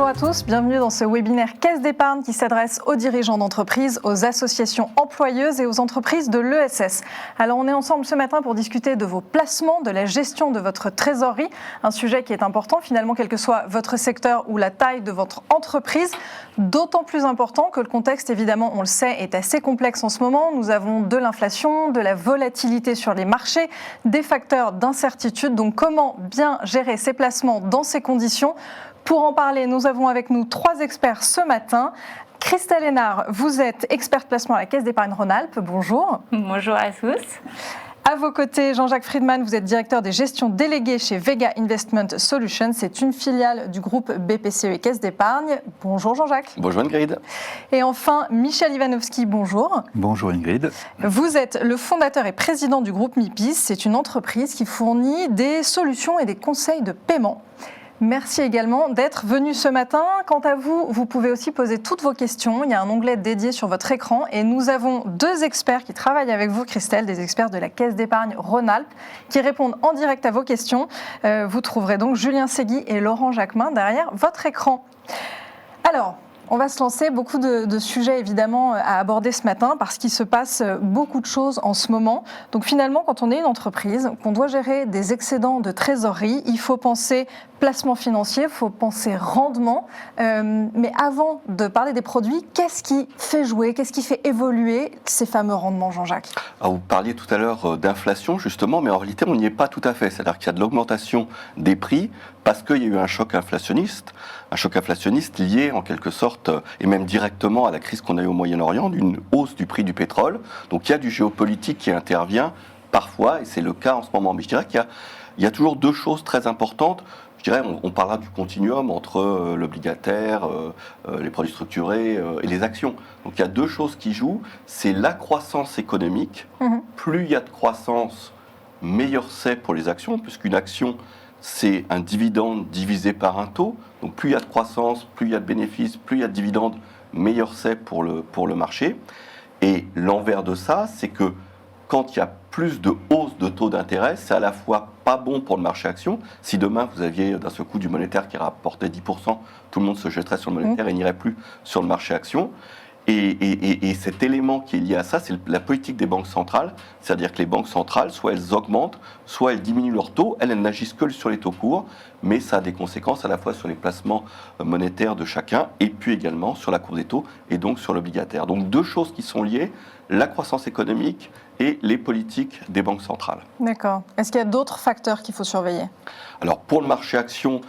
Bonjour à tous, bienvenue dans ce webinaire Caisse d'épargne qui s'adresse aux dirigeants d'entreprise, aux associations employeuses et aux entreprises de l'ESS. Alors on est ensemble ce matin pour discuter de vos placements, de la gestion de votre trésorerie, un sujet qui est important finalement quel que soit votre secteur ou la taille de votre entreprise, d'autant plus important que le contexte évidemment on le sait est assez complexe en ce moment. Nous avons de l'inflation, de la volatilité sur les marchés, des facteurs d'incertitude, donc comment bien gérer ces placements dans ces conditions? Pour en parler, nous avons avec nous 3 experts ce matin. Christelle Hénard, vous êtes experte placement à la Caisse d'épargne Rhône-Alpes. Bonjour. Bonjour à tous. À vos côtés, Jean-Jacques Friedman, vous êtes directeur des gestions déléguées chez Vega Investment Solutions. C'est une filiale du groupe BPCE et Caisse d'épargne. Bonjour Jean-Jacques. Bonjour Ingrid. Et enfin, Michel Ivanovski, bonjour. Bonjour Ingrid. Vous êtes le fondateur et président du groupe MIPIS. C'est une entreprise qui fournit des solutions et des conseils de paiement. Merci également d'être venu ce matin. Quant à vous, vous pouvez aussi poser toutes vos questions. Il y a un onglet dédié sur votre écran et nous avons 2 experts qui travaillent avec vous, Christelle, des experts de la Caisse d'épargne Rhône-Alpes qui répondent en direct à vos questions. Vous trouverez donc Julien Segui et Laurent Jacquemin derrière votre écran. Alors, on va se lancer, beaucoup de sujets évidemment à aborder ce matin parce qu'il se passe beaucoup de choses en ce moment. Donc finalement, quand on est une entreprise, qu'on doit gérer des excédents de trésorerie, il faut penser placement financier, il faut penser rendement. Mais avant de parler des produits, qu'est-ce qui fait jouer, qu'est-ce qui fait évoluer ces fameux rendements, Jean-Jacques ? Alors, vous parliez tout à l'heure d'inflation justement, mais en réalité on n'y est pas tout à fait. C'est-à-dire qu'il y a de l'augmentation des prix parce qu'il y a eu un choc inflationniste lié en quelque sorte et même directement à la crise qu'on a eue au Moyen-Orient, d'une hausse du prix du pétrole. Donc il y a du géopolitique qui intervient parfois, et c'est le cas en ce moment. Mais je dirais qu'il y a toujours 2 choses très importantes. Je dirais, on parlera du continuum entre l'obligataire, les produits structurés et les actions. Donc il y a 2 choses qui jouent, c'est la croissance économique. Plus il y a de croissance, meilleur c'est pour les actions, puisqu'une action, c'est un dividende divisé par un taux. Donc plus il y a de croissance, plus il y a de bénéfices, plus il y a de dividendes, meilleur c'est pour le marché. Et l'envers de ça, c'est que quand il y a plus de hausse de taux d'intérêt, c'est à la fois pas bon pour le marché action. Si demain vous aviez d'un seul coup du monétaire qui rapportait 10%, tout le monde se jetterait sur le monétaire et n'irait plus sur le marché action. Et cet élément qui est lié à ça, c'est la politique des banques centrales. C'est-à-dire que les banques centrales, soit elles augmentent, soit elles diminuent leurs taux. Elles n'agissent que sur les taux courts, mais ça a des conséquences à la fois sur les placements monétaires de chacun et puis également sur la courbe des taux et donc sur l'obligataire. Donc 2 choses qui sont liées, la croissance économique et les politiques des banques centrales. D'accord. Est-ce qu'il y a d'autres facteurs qu'il faut surveiller ? Alors pour le marché action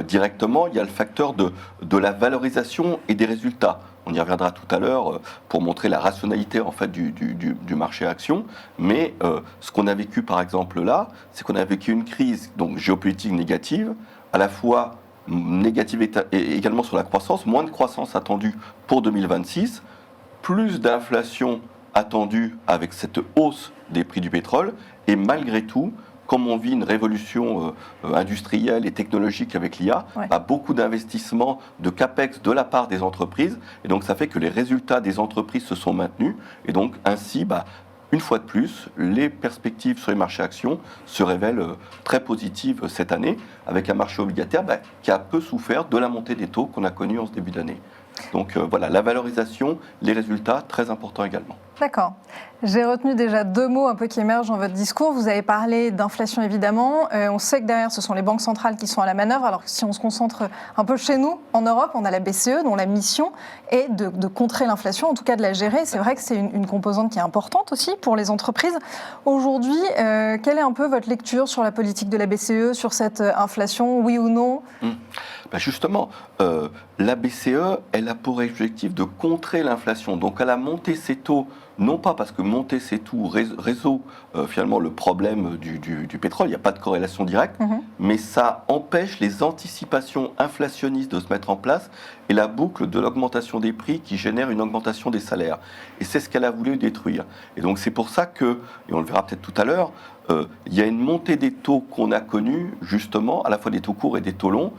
directement, il y a le facteur de la valorisation et des résultats. On y reviendra tout à l'heure pour montrer la rationalité en fait du marché action. Mais ce qu'on a vécu par exemple là, c'est qu'on a vécu une crise donc géopolitique négative, à la fois négative et également sur la croissance, moins de croissance attendue pour 2026, plus d'inflation attendue avec cette hausse des prix du pétrole, et malgré tout, comme on vit une révolution industrielle et technologique avec l'IA, beaucoup d'investissements de CAPEX de la part des entreprises, et donc ça fait que les résultats des entreprises se sont maintenus, et donc ainsi, une fois de plus, les perspectives sur les marchés actions se révèlent très positives cette année, avec un marché obligataire qui a peu souffert de la montée des taux qu'on a connue en ce début d'année. Donc voilà, la valorisation, les résultats, très importants également. D'accord. J'ai retenu déjà 2 mots un peu qui émergent dans votre discours. Vous avez parlé d'inflation évidemment. On sait que derrière, ce sont les banques centrales qui sont à la manœuvre. Alors que si on se concentre un peu chez nous, en Europe, on a la BCE dont la mission est de contrer l'inflation, en tout cas de la gérer. C'est vrai que c'est une composante qui est importante aussi pour les entreprises. Aujourd'hui, quelle est un peu votre lecture sur la politique de la BCE, sur cette inflation, oui ou non ? Justement, la BCE, elle a pour objectif de contrer l'inflation. Donc elle a monté ses taux, non pas parce que monter ses taux résout finalement le problème du pétrole, il n'y a pas de corrélation directe, mais ça empêche les anticipations inflationnistes de se mettre en place et la boucle de l'augmentation des prix qui génère une augmentation des salaires. Et c'est ce qu'elle a voulu détruire. Et donc c'est pour ça que, et on le verra peut-être tout à l'heure, il y a une montée des taux qu'on a connue, justement, à la fois des taux courts et des taux longs,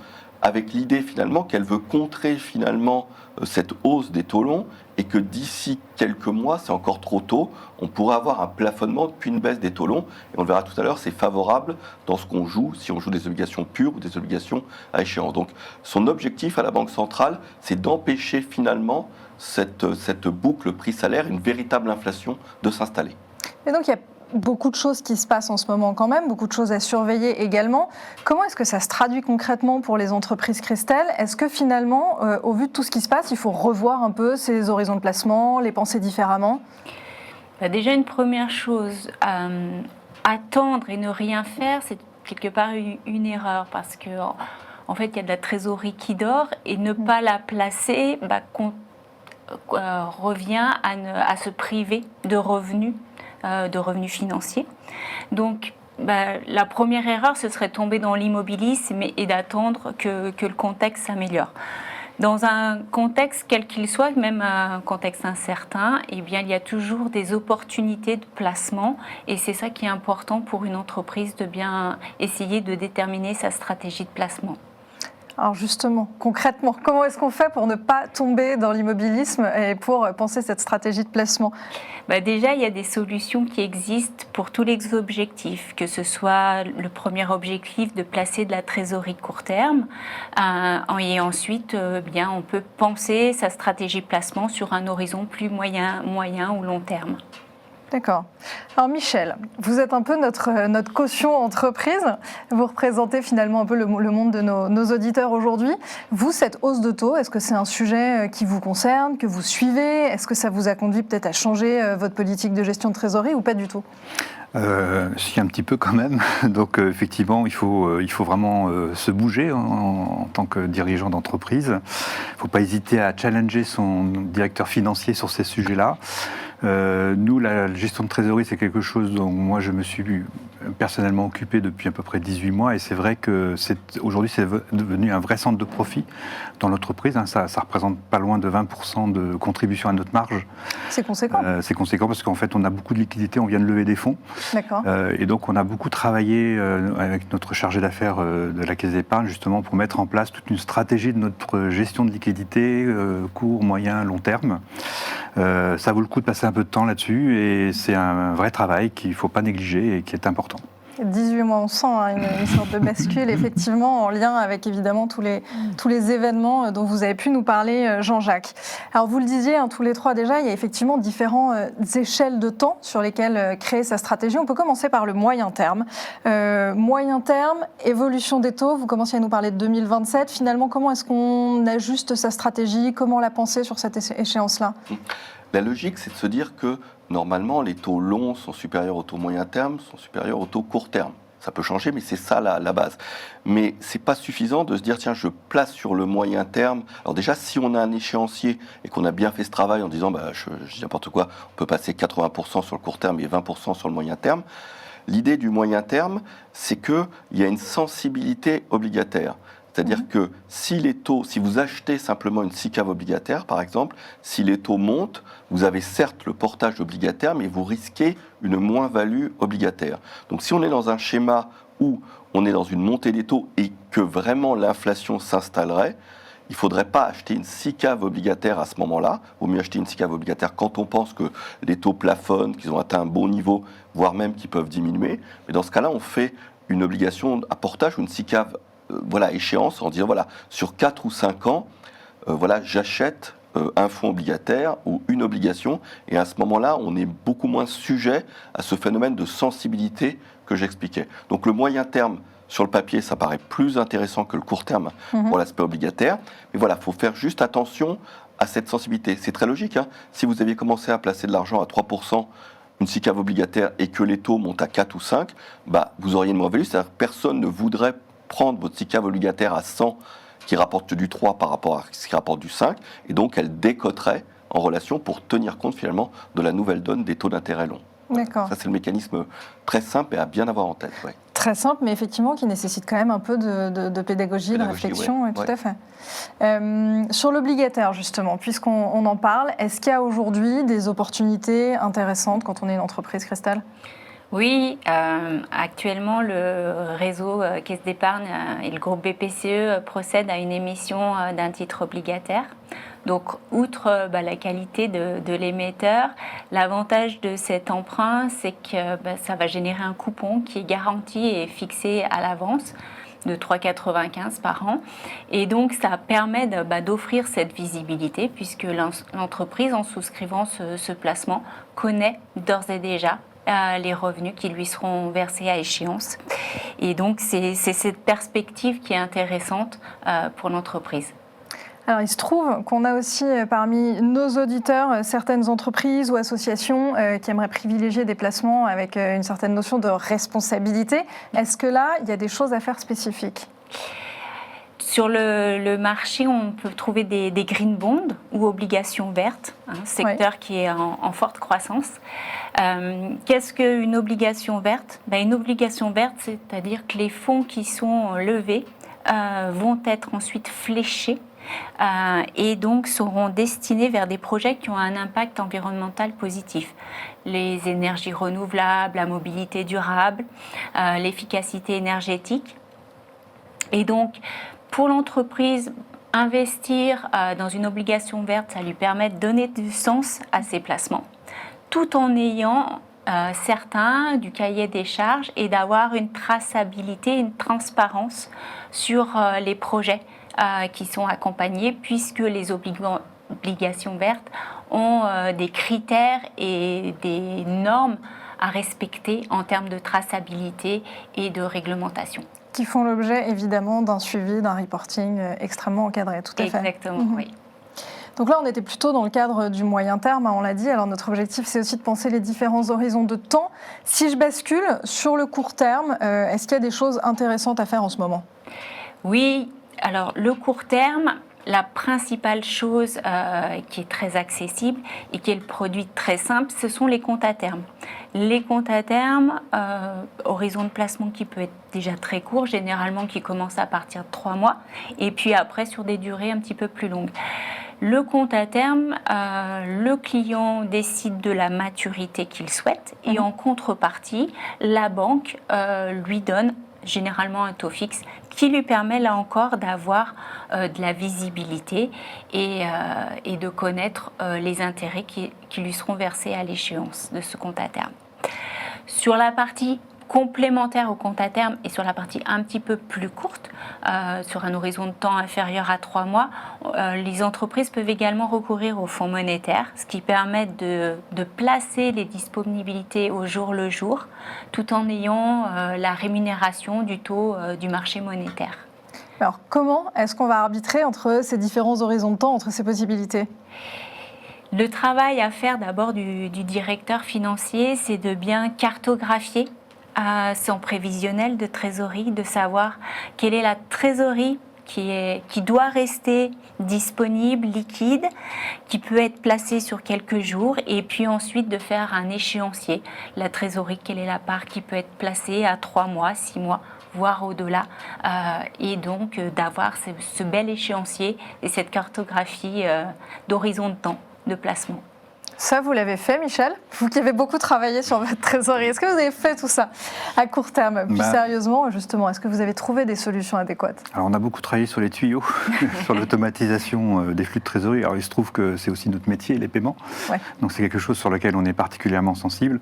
avec l'idée finalement qu'elle veut contrer finalement cette hausse des taux longs et que d'ici quelques mois, c'est encore trop tôt, on pourrait avoir un plafonnement puis une baisse des taux longs. Et on le verra tout à l'heure, c'est favorable dans ce qu'on joue, si on joue des obligations pures ou des obligations à échéance. Donc son objectif à la Banque centrale, c'est d'empêcher finalement cette boucle prix-salaire, une véritable inflation, de s'installer. Et donc il y a beaucoup de choses qui se passent en ce moment quand même, beaucoup de choses à surveiller également. Comment est-ce que ça se traduit concrètement pour les entreprises Christelle ? Est-ce que finalement, au vu de tout ce qui se passe, il faut revoir un peu ces horizons de placement, les penser différemment ? Déjà, une première chose, attendre et ne rien faire, c'est quelque part une erreur parce que en fait, il y a de la trésorerie qui dort et ne pas la placer revient à se priver de revenus financiers. Donc, la première erreur, ce serait tomber dans l'immobilisme et d'attendre que le contexte s'améliore. Dans un contexte, quel qu'il soit, même un contexte incertain, eh bien, il y a toujours des opportunités de placement et c'est ça qui est important pour une entreprise de bien essayer de déterminer sa stratégie de placement. Alors justement, concrètement, comment est-ce qu'on fait pour ne pas tomber dans l'immobilisme et pour penser cette stratégie de placement ? Déjà, il y a des solutions qui existent pour tous les objectifs, que ce soit le premier objectif de placer de la trésorerie court terme, et ensuite, on peut penser sa stratégie de placement sur un horizon plus moyen ou long terme. D'accord. Alors Michel, vous êtes un peu notre caution entreprise. Vous représentez finalement un peu le monde de nos auditeurs aujourd'hui. Vous, cette hausse de taux, est-ce que c'est un sujet qui vous concerne, que vous suivez ? Est-ce que ça vous a conduit peut-être à changer votre politique de gestion de trésorerie ou pas du tout ? Si, un petit peu quand même. Donc effectivement, il faut vraiment se bouger en tant que dirigeant d'entreprise. Il ne faut pas hésiter à challenger son directeur financier sur ces sujets-là. Nous, la gestion de trésorerie, c'est quelque chose dont moi je me suis personnellement occupé depuis à peu près 18 mois et c'est vrai que aujourd'hui c'est devenu un vrai centre de profit dans l'entreprise. Ça représente pas loin de 20% de contribution à notre marge. C'est conséquent. C'est conséquent parce qu'en fait on a beaucoup de liquidités, on vient de lever des fonds. D'accord. Et donc on a beaucoup travaillé avec notre chargé d'affaires de la Caisse d'épargne justement pour mettre en place toute une stratégie de notre gestion de liquidité court, moyen, long terme. Ça vaut le coup de passer un peu de temps là-dessus et c'est un vrai travail qu'il ne faut pas négliger et qui est important. 18 mois, on sent une sorte de bascule, effectivement, en lien avec évidemment tous les événements dont vous avez pu nous parler, Jean-Jacques. Alors vous le disiez, tous les trois déjà, il y a effectivement différentes échelles de temps sur lesquelles créer sa stratégie. On peut commencer par le moyen terme. Moyen terme, évolution des taux, vous commenciez à nous parler de 2027. Finalement, comment est-ce qu'on ajuste sa stratégie ? Comment la penser sur cette échéance-là ? La logique, c'est de se dire que normalement, les taux longs sont supérieurs aux taux moyen terme, sont supérieurs aux taux court terme. Ça peut changer, mais c'est ça la base. Mais ce n'est pas suffisant de se dire, tiens, je place sur le moyen terme. Alors déjà, si on a un échéancier et qu'on a bien fait ce travail en disant, je dis n'importe quoi, on peut passer 80% sur le court terme et 20% sur le moyen terme. L'idée du moyen terme, c'est qu'il y a une sensibilité obligataire. C'est-à-dire que si vous achetez simplement une SICAV obligataire, par exemple, si les taux montent, vous avez certes le portage obligataire, mais vous risquez une moins-value obligataire. Donc si on est dans un schéma où on est dans une montée des taux et que vraiment l'inflation s'installerait, il ne faudrait pas acheter une SICAV obligataire à ce moment-là. Il vaut mieux acheter une SICAV obligataire quand on pense que les taux plafonnent, qu'ils ont atteint un bon niveau, voire même qu'ils peuvent diminuer. Mais dans ce cas-là, on fait une obligation à portage ou une SICAV échéance en disant sur 4 ou 5 ans, j'achète un fonds obligataire ou une obligation et à ce moment-là, on est beaucoup moins sujet à ce phénomène de sensibilité que j'expliquais. Donc le moyen terme, sur le papier, ça paraît plus intéressant que le court terme pour l'aspect obligataire. Mais il faut faire juste attention à cette sensibilité. C'est très logique. Si vous aviez commencé à placer de l'argent à 3%, une SICAV obligataire et que les taux montent à 4 ou 5, vous auriez une moins-value. C'est-à-dire que personne ne voudrait prendre votre SICAV obligataire à 100 qui rapporte du 3 par rapport à ce qui rapporte du 5, et donc elle décoterait en relation pour tenir compte finalement de la nouvelle donne des taux d'intérêt longs. D'accord. Ça, c'est le mécanisme très simple et à bien avoir en tête. Ouais. Très simple, mais effectivement qui nécessite quand même un peu de pédagogie, de réflexion, tout à fait. Sur l'obligataire, justement, puisqu'on en parle, est-ce qu'il y a aujourd'hui des opportunités intéressantes quand on est une entreprise, Christelle ? Oui, actuellement, le réseau Caisse d'épargne et le groupe BPCE procèdent à une émission d'un titre obligataire. Donc, outre la qualité de l'émetteur, l'avantage de cet emprunt, c'est que ça va générer un coupon qui est garanti et fixé à l'avance de 3,95 par an. Et donc, ça permet d'offrir cette visibilité puisque l'entreprise, en souscrivant ce placement, connaît d'ores et déjà les revenus qui lui seront versés à échéance. Et donc, c'est cette perspective qui est intéressante pour l'entreprise. Alors, il se trouve qu'on a aussi parmi nos auditeurs certaines entreprises ou associations qui aimeraient privilégier des placements avec une certaine notion de responsabilité. Est-ce que là, il y a des choses à faire spécifiques ? Sur le marché, on peut trouver des green bonds ou obligations vertes, un secteur qui est en forte croissance. Qu'est-ce qu'une obligation verte ? Une obligation verte, c'est-à-dire que les fonds qui sont levés vont être ensuite fléchés et donc seront destinés vers des projets qui ont un impact environnemental positif. Les énergies renouvelables, la mobilité durable, l'efficacité énergétique. Et donc, pour l'entreprise, investir dans une obligation verte, ça lui permet de donner du sens à ses placements, tout en ayant certains du cahier des charges et d'avoir une traçabilité, une transparence sur les projets qui sont accompagnés, puisque les obligations vertes ont des critères et des normes à respecter en termes de traçabilité et de réglementation. Qui font l'objet évidemment d'un suivi, d'un reporting extrêmement encadré, tout à fait. Exactement, oui. Donc là, on était plutôt dans le cadre du moyen terme, on l'a dit. Alors notre objectif, c'est aussi de penser les différents horizons de temps. Si je bascule sur le court terme, est-ce qu'il y a des choses intéressantes à faire en ce moment ? Oui, alors le court terme, la principale chose qui est très accessible et qui est le produit très simple, ce sont les comptes à terme. Les comptes à terme, horizon de placement qui peut être déjà très court, généralement qui commence à partir de 3 mois, et puis après sur des durées un petit peu plus longues. Le compte à terme, le client décide de la maturité qu'il souhaite et en contrepartie, la banque lui donne généralement un taux fixe qui lui permet là encore d'avoir de la visibilité et de connaître les intérêts qui lui seront versés à l'échéance de ce compte à terme. Sur la partie complémentaire au compte à terme et sur la partie un petit peu plus courte, sur un horizon de temps inférieur à 3 mois, les entreprises peuvent également recourir aux fonds monétaires, ce qui permet de placer les disponibilités au jour le jour, tout en ayant la rémunération du taux du marché monétaire. Alors, comment est-ce qu'on va arbitrer entre ces différents horizons de temps, entre ces possibilités ? Le travail à faire d'abord du directeur financier, c'est de bien cartographier son prévisionnel de trésorerie, de savoir quelle est la trésorerie qui doit rester disponible, liquide, qui peut être placée sur quelques jours, et puis ensuite de faire un échéancier. La trésorerie, quelle est la part qui peut être placée à 3 mois, 6 mois, voire au-delà, et donc d'avoir ce bel échéancier et cette cartographie d'horizon de temps de placement. Ça, vous l'avez fait, Michel ? Vous qui avez beaucoup travaillé sur votre trésorerie. Est-ce que vous avez fait tout ça à court terme ? Plus sérieusement, justement, est-ce que vous avez trouvé des solutions adéquates ? Alors, on a beaucoup travaillé sur les tuyaux, sur l'automatisation des flux de trésorerie. Alors, il se trouve que c'est aussi notre métier, les paiements. Ouais. Donc, c'est quelque chose sur lequel on est particulièrement sensible.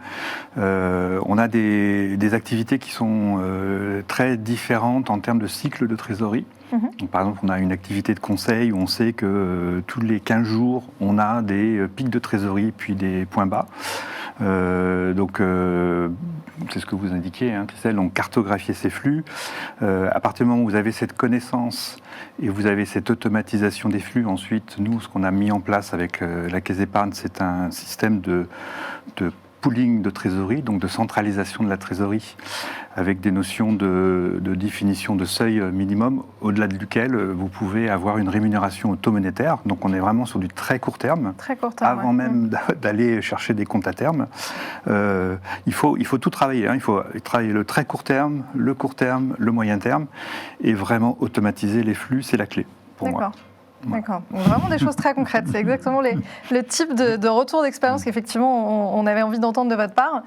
On a des activités qui sont très différentes en termes de cycle de trésorerie. Donc, par exemple, on a une activité de conseil où on sait que tous les 15 jours, on a des pics de trésorerie puis des points bas. C'est ce que vous indiquez, Christelle, donc cartographier ces flux. À partir du moment où vous avez cette connaissance et vous avez cette automatisation des flux, ensuite, nous, ce qu'on a mis en place avec la Caisse d'épargne, c'est un système de pooling de trésorerie, donc de centralisation de la trésorerie, avec des notions de définition de seuil minimum, au-delà duquel vous pouvez avoir une rémunération au taux monétaire. Donc on est vraiment sur du très court terme, avant même d'aller chercher des comptes à terme. Il faut tout travailler. Il faut travailler le très court terme, le moyen terme, et vraiment automatiser les flux, c'est la clé pour moi. D'accord. Donc, vraiment des choses très concrètes. C'est exactement le type de retour d'expérience qu'effectivement on avait envie d'entendre de votre part.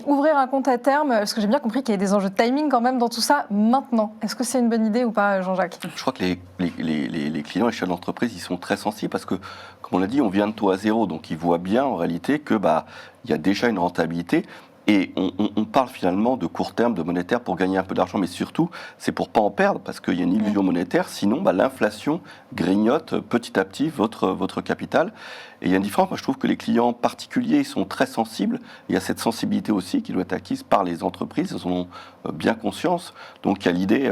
Ouvrir un compte à terme, parce que j'ai bien compris qu'il y a des enjeux de timing quand même dans tout ça maintenant. Est-ce que c'est une bonne idée ou pas, Jean-Jacques ? Je crois que les clients et chefs d'entreprise, ils sont très sensibles parce que, comme on l'a dit, on vient de taux à zéro. Donc ils voient bien en réalité que il y a déjà une rentabilité. Et on parle finalement de court terme, de monétaire pour gagner un peu d'argent, mais surtout, c'est pour pas en perdre, parce qu'il y a une illusion monétaire, sinon l'inflation grignote petit à petit votre capital. Et il y a une différence, moi je trouve que les clients particuliers ils sont très sensibles, il y a cette sensibilité aussi qui doit être acquise par les entreprises, ils en ont bien conscience. Donc il y a l'idée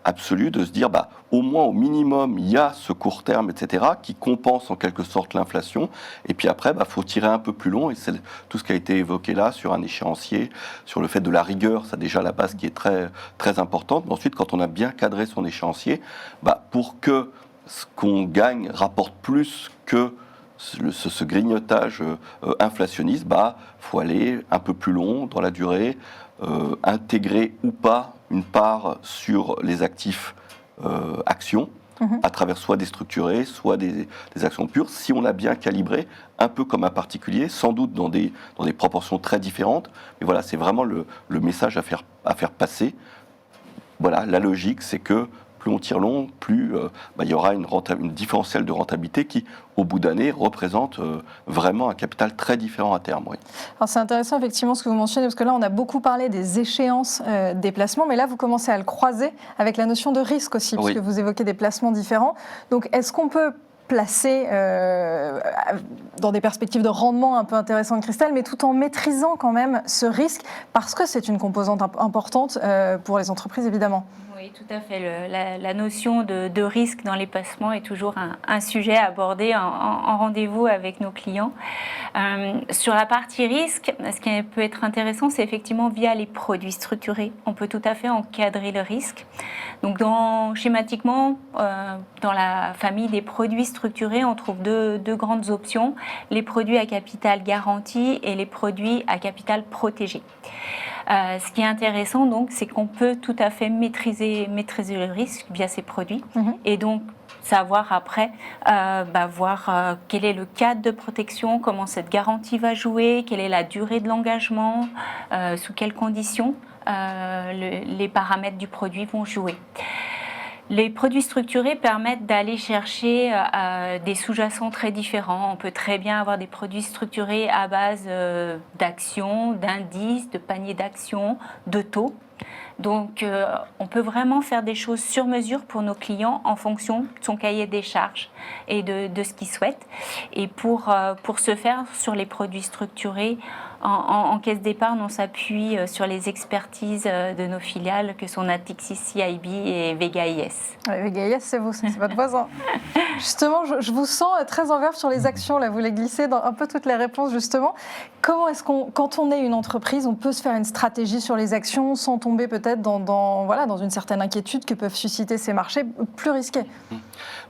absolue de se dire, au moins au minimum, il y a ce court terme, etc., qui compense en quelque sorte l'inflation. Et puis après, faut tirer un peu plus long, et c'est tout ce qui a été évoqué là sur un échéancier, sur le fait de la rigueur, c'est déjà la base qui est très, très importante. Mais ensuite, quand on a bien cadré son échéancier, pour que ce qu'on gagne rapporte plus que ce grignotage inflationniste, faut aller un peu plus long dans la durée, intégrer ou pas une part sur les actifs actions, à travers soit des structurés, soit des actions pures, si on a bien calibré, un peu comme un particulier, sans doute dans des proportions très différentes. Mais voilà, c'est vraiment le message à faire passer. Voilà, la logique, c'est que plus on tire long, plus il y aura une différentielle de rentabilité qui, au bout d'année, représente vraiment un capital très différent à terme. Oui. Alors c'est intéressant effectivement ce que vous mentionnez, parce que là on a beaucoup parlé des échéances des placements, mais là vous commencez à le croiser avec la notion de risque aussi, puisque vous évoquez des placements différents. Donc est-ce qu'on peut placer dans des perspectives de rendement un peu intéressantes, Christelle, mais tout en maîtrisant quand même ce risque, parce que c'est une composante importante pour les entreprises évidemment. Oui, tout à fait. La notion de risque dans les placements est toujours un sujet abordé en rendez-vous avec nos clients. Sur la partie risque, ce qui peut être intéressant, c'est effectivement via les produits structurés. On peut tout à fait encadrer le risque. Donc, schématiquement, dans la famille des produits structurés, on trouve deux grandes options, les produits à capital garanti et les produits à capital protégé. Ce qui est intéressant, donc, c'est qu'on peut tout à fait maîtriser le risque via ces produits et donc savoir après voir quel est le cadre de protection, comment cette garantie va jouer, quelle est la durée de l'engagement, sous quelles conditions les paramètres du produit vont jouer. Les produits structurés permettent d'aller chercher des sous-jacents très différents. On peut très bien avoir des produits structurés à base d'actions, d'indices, de paniers d'actions, de taux. Donc, on peut vraiment faire des choses sur mesure pour nos clients en fonction de son cahier des charges et de ce qu'ils souhaitent. Et pour ce faire, sur les produits structurés, en caisse d'épargne, on s'appuie sur les expertises de nos filiales que sont Natixis CIB et Vega IS. Vega IS, c'est vous, c'est votre voisin. Justement, je vous sens très en verve sur les actions. Là, vous les glissez dans un peu toutes les réponses, justement. Comment est-ce quand on est une entreprise, on peut se faire une stratégie sur les actions sans tomber peut-être dans une certaine inquiétude que peuvent susciter ces marchés plus risqués?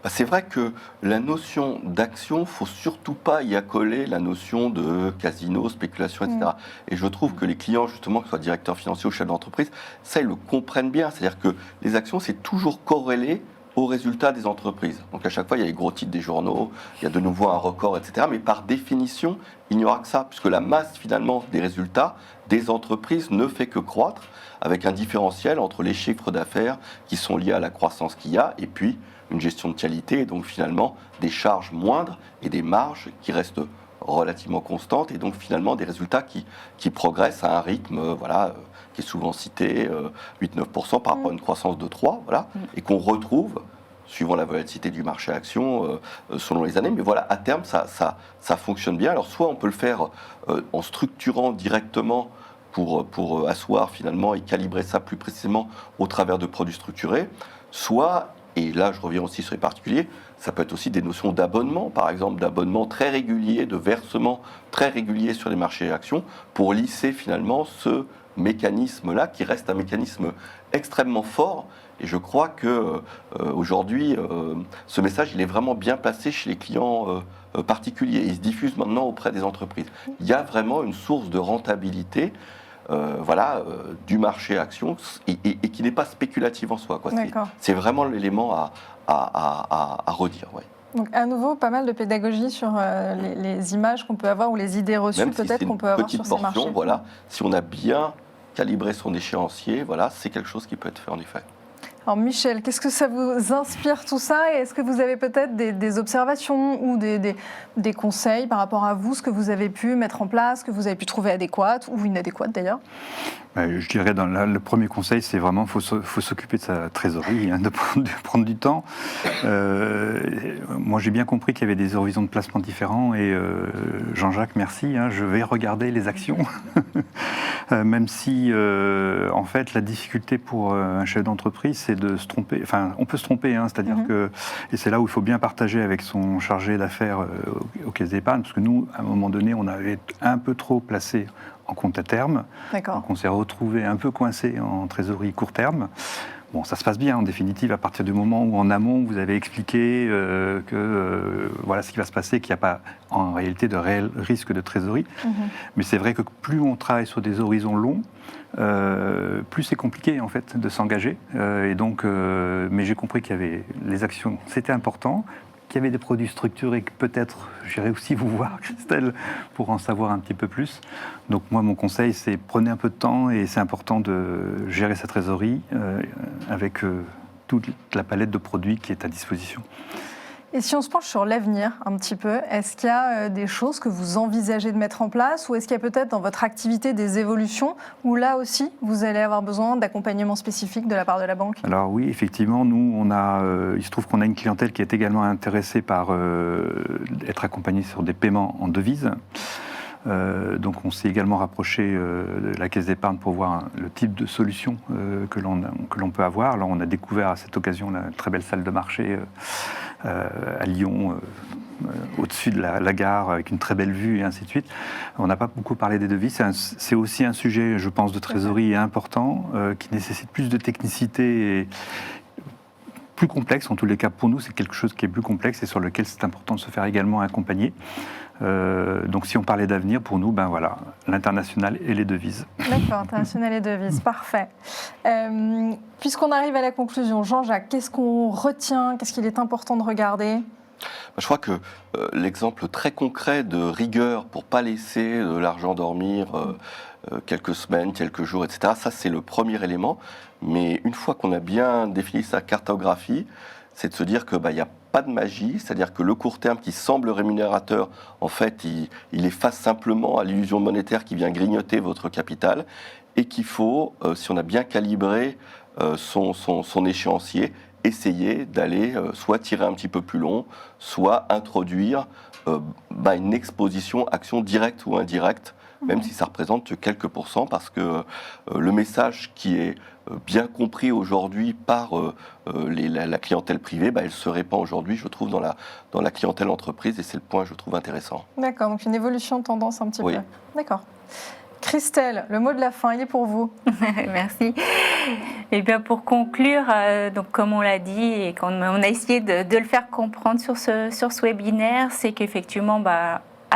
C'est vrai que la notion d'action, il ne faut surtout pas y accoler la notion de casino, spéculation, etc. Et je trouve que les clients, justement, que ce soit directeurs financiers ou chefs d'entreprise, ça, ils le comprennent bien. C'est-à-dire que les actions, c'est toujours corrélé aux résultats des entreprises. Donc à chaque fois, il y a les gros titres des journaux, il y a de nouveau un record, etc. Mais par définition, il n'y aura que ça, puisque la masse, finalement, des résultats des entreprises ne fait que croître, avec un différentiel entre les chiffres d'affaires qui sont liés à la croissance qu'il y a, et puis une gestion de qualité, et donc finalement des charges moindres et des marges qui restent relativement constantes, et donc finalement des résultats qui progressent à un rythme qui est souvent cité, 8-9% par rapport à une croissance de 3%, et qu'on retrouve, suivant la volatilité du marché action, selon les années. Mais voilà, à terme, ça fonctionne bien. Alors soit on peut le faire en structurant directement pour asseoir finalement et calibrer ça plus précisément au travers de produits structurés, soit, et là je reviens aussi sur les particuliers, ça peut être aussi des notions d'abonnement, par exemple d'abonnement très régulier, de versement très régulier sur les marchés actions, pour lisser finalement ce mécanisme-là, qui reste un mécanisme extrêmement fort. Et je crois que aujourd'hui, ce message, il est vraiment bien placé chez les clients particuliers. Il se diffuse maintenant auprès des entreprises. Il y a vraiment une source de rentabilité du marché action et qui n'est pas spéculative en soi, quoi. D'accord. C'est vraiment l'élément à redire. Ouais. Donc à nouveau, pas mal de pédagogie sur les images qu'on peut avoir ou les idées reçues peut-être qu'on peut avoir sur ces marchés. Voilà, si on a bien calibré son échéancier, voilà, c'est quelque chose qui peut être fait en effet. Alors Michel, qu'est-ce que ça vous inspire tout ça? Et est-ce que vous avez peut-être des observations ou des conseils par rapport à vous, ce que vous avez pu mettre en place, que vous avez pu trouver adéquate ou inadéquate d'ailleurs? Je dirais, le premier conseil, c'est vraiment faut s'occuper de sa trésorerie, de prendre du temps. Moi, j'ai bien compris qu'il y avait des horizons de placement différents et Jean-Jacques, merci, je vais regarder les actions. Même si, en fait, la difficulté pour un chef d'entreprise, c'est de se tromper. Enfin, on peut se tromper, c'est-à-dire que, et c'est là où il faut bien partager avec son chargé d'affaires aux caisses d'épargne, parce que nous, à un moment donné, on avait un peu trop placé en compte à terme. D'accord. Donc on s'est retrouvé un peu coincé en trésorerie court terme. Bon, ça se passe bien en définitive à partir du moment où en amont vous avez expliqué que voilà ce qui va se passer, qu'il n'y a pas en réalité de réel risque de trésorerie. Mais c'est vrai que plus on travaille sur des horizons longs, plus c'est compliqué en fait de s'engager. Et donc, mais j'ai compris qu'il y avait les actions, c'était important. Qu'il y avait des produits structurés que peut-être j'irai aussi vous voir, Christelle, pour en savoir un petit peu plus. Donc moi, mon conseil, c'est prenez un peu de temps et c'est important de gérer sa trésorerie avec toute la palette de produits qui est à disposition. Et si on se penche sur l'avenir un petit peu, est-ce qu'il y a des choses que vous envisagez de mettre en place ou est-ce qu'il y a peut-être dans votre activité des évolutions où là aussi vous allez avoir besoin d'accompagnement spécifique de la part de la banque? Alors oui, effectivement, nous, il se trouve qu'on a une clientèle qui est également intéressée par être accompagnée sur des paiements en devises. Donc on s'est également rapproché de la Caisse d'épargne pour voir le type de solution que l'on peut avoir. Alors on a découvert à cette occasion la très belle salle de marché à Lyon, au-dessus de la gare, avec une très belle vue et ainsi de suite. On n'a pas beaucoup parlé des devises. C'est aussi un sujet, je pense, de trésorerie important, qui nécessite plus de technicité et plus complexe. En tous les cas, pour nous, c'est quelque chose qui est plus complexe et sur lequel c'est important de se faire également accompagner. Donc si on parlait d'avenir, pour nous, ben voilà, l'international et les devises. D'accord, international et devises, parfait. Puisqu'on arrive à la conclusion, Jean-Jacques, qu'est-ce qu'on retient? Qu'est-ce qu'il est important de regarder? Je crois que l'exemple très concret de rigueur pour ne pas laisser de l'argent dormir quelques semaines, quelques jours, etc., ça c'est le premier élément. Mais une fois qu'on a bien défini sa cartographie, c'est de se dire qu'il n'y a pas de magie, c'est-à-dire que le court terme qui semble rémunérateur, en fait, il est face simplement à l'illusion monétaire qui vient grignoter votre capital et qu'il faut, si on a bien calibré son échéancier, essayer d'aller soit tirer un petit peu plus long, soit introduire une exposition action directe ou indirecte, même si ça représente quelques pourcents, parce que le message qui est bien compris aujourd'hui par la clientèle privée, elle se répand aujourd'hui, je trouve, dans la clientèle entreprise, et c'est le point, je trouve, intéressant. D'accord, donc une évolution de tendance un petit peu. D'accord. Christelle, le mot de la fin, il est pour vous. Merci. Et bien pour conclure, donc comme on l'a dit et qu'on a essayé de le faire comprendre sur ce webinaire, c'est qu'effectivement,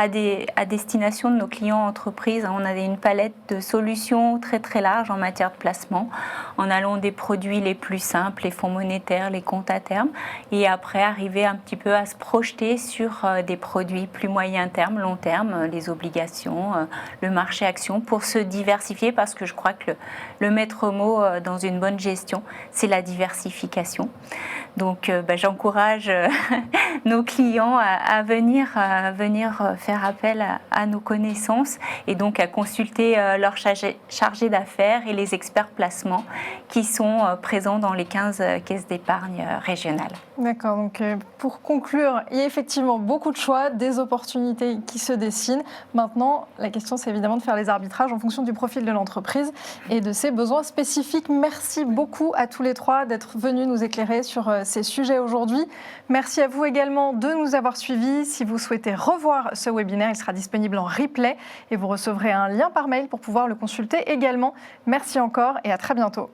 à destination de nos clients entreprises, on a une palette de solutions très très large en matière de placement, en allant des produits les plus simples, les fonds monétaires, les comptes à terme, et après arriver un petit peu à se projeter sur des produits plus moyen terme, long terme, les obligations, le marché action, pour se diversifier, parce que je crois que le maître mot dans une bonne gestion, c'est la diversification. Donc j'encourage nos clients à venir faire appel à nos connaissances et donc à consulter leurs chargés d'affaires et les experts placements qui sont présents dans les 15 caisses d'épargne régionales. D'accord, donc pour conclure, il y a effectivement beaucoup de choix, des opportunités qui se dessinent. Maintenant, la question c'est évidemment de faire les arbitrages en fonction du profil de l'entreprise et de ses besoins spécifiques. Merci beaucoup à tous les trois d'être venus nous éclairer sur ces sujets aujourd'hui. Merci à vous également de nous avoir suivis. Si vous souhaitez revoir ce webinaire, il sera disponible en replay et vous recevrez un lien par mail pour pouvoir le consulter également. Merci encore et à très bientôt.